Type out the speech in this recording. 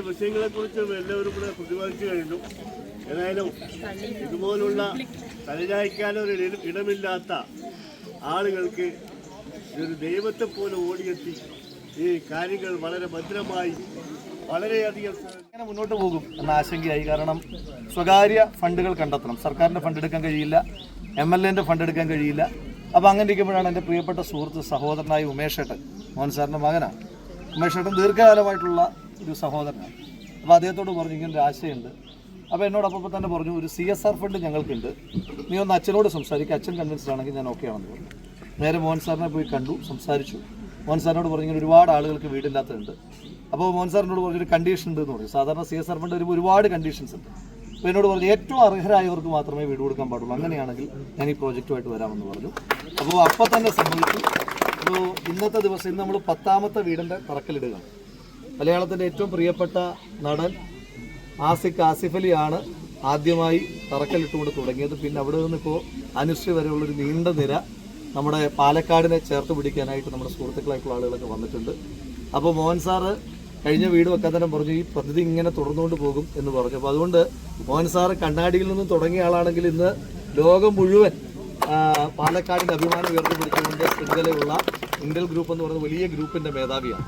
വിഷയങ്ങളെക്കുറിച്ചും എല്ലാവരും കൂടെ പ്രതിപാദിച്ചു കഴിഞ്ഞു. ഏതായാലും ഇതുപോലുള്ള തലചായ്ക്കാനൊരു ഇടമില്ലാത്ത ആളുകൾക്ക് ഒരു ദൈവത്തെ പോലെ ഓടിയെത്തി ഈ കാര്യങ്ങൾ വളരെ ഭദ്രമായി വളരെയധികം അങ്ങനെ മുന്നോട്ട് പോകും എന്ന ആശങ്കയായി. കാരണം സ്വകാര്യ ഫണ്ടുകൾ കണ്ടെത്തണം. സർക്കാരിൻ്റെ ഫണ്ട് എടുക്കാൻ കഴിയില്ല, MLAൻ്റെ ഫണ്ട് എടുക്കാൻ കഴിയില്ല. അപ്പോൾ അങ്ങനെ ഇരിക്കുമ്പോഴാണ് എൻ്റെ പ്രിയപ്പെട്ട സുഹൃത്ത് സഹോദരനായ ഉമേഷ് ഏട്ടൻ, മോഹൻ സാറിൻ്റെ മകനാണ്. ഉമേഷ് ഏട്ടൻ ദീർഘകാലമായിട്ടുള്ള ഒരു സഹോദരനാണ്. അപ്പോൾ അദ്ദേഹത്തോട് പറഞ്ഞു ഇങ്ങനൊരു ആശയമുണ്ട്. അപ്പോൾ എന്നോടൊപ്പം തന്നെ പറഞ്ഞു ഒരു CSR ഫണ്ട് ഞങ്ങൾക്കുണ്ട്, നീ ഒന്ന് അച്ഛനോട് സംസാരിക്കുക, അച്ഛൻ കൺവിൻസ്ഡ് ആണെങ്കിൽ ഞാൻ ഓക്കെ ആണെന്ന് പറഞ്ഞു. നേരെ മോഹൻ സാറിനെ പോയി കണ്ടു, സംസാരിച്ചു. മോഹൻ സാറിനോട് പറഞ്ഞു ഇങ്ങനെ ഒരുപാട് ആളുകൾക്ക് വീടില്ലാത്തതുണ്ട്. അപ്പോൾ മോഹൻ സാറിനോട് പറഞ്ഞൊരു കണ്ടീഷൻ ഉണ്ട് എന്ന് പറഞ്ഞു. സാധാരണ CSR ഫണ്ട് വരുമ്പോൾ ഒരുപാട് കണ്ടീഷൻസ് ഉണ്ട്. അപ്പോൾ എന്നോട് പറഞ്ഞു ഏറ്റവും അർഹരായവർക്ക് മാത്രമേ വീട് കൊടുക്കാൻ പാടുള്ളൂ, അങ്ങനെയാണെങ്കിൽ ഞാൻ ഈ പ്രോജക്റ്റുമായിട്ട് വരാമെന്ന് പറഞ്ഞു. അപ്പോൾ തന്നെ സമ്മതിച്ചു. അപ്പോൾ ഇന്നത്തെ ദിവസം ഇന്ന് നമ്മൾ 10ാമത്തെ വീടിൻ്റെ തറക്കല്ലിടുകയാണ്. മലയാളത്തിൻ്റെ ഏറ്റവും പ്രിയപ്പെട്ട നടൻ ആസിഫ് അലിയാണ് ആദ്യമായി തറക്കല്ലിട്ടുകൊണ്ട് തുടങ്ങിയത്. പിന്നെ അവിടെ നിന്നിപ്പോൾ അനുശ്രീ വരെയുള്ളൊരു നീണ്ട നിര നമ്മുടെ പാലക്കാടിനെ ചേർത്ത് പിടിക്കാനായിട്ട് നമ്മുടെ സുഹൃത്തുക്കളായിട്ടുള്ള ആളുകളൊക്കെ വന്നിട്ടുണ്ട്. അപ്പോൾ മോഹൻ സാറ് കഴിഞ്ഞ വീട് വെക്കാൻ തന്നെ പറഞ്ഞു ഈ പദ്ധതി ഇങ്ങനെ തുടർന്നുകൊണ്ട് പോകും എന്ന് പറഞ്ഞു. അപ്പോൾ അതുകൊണ്ട് മോഹൻ സാറ് കണ്ണാടിയിൽ നിന്നും തുടങ്ങിയ ആളാണെങ്കിൽ ഇന്ന് ലോകം മുഴുവൻ പാലക്കാടിൻ്റെ അഭിമാനം ഉയർത്തിപ്പിടിച്ചുകൊണ്ട് ശൃംഖലയുള്ള ഇന്റൽ ഗ്രൂപ്പ് എന്ന് പറയുന്ന വലിയ ഗ്രൂപ്പിന്റെ മേധാവിയാണ്.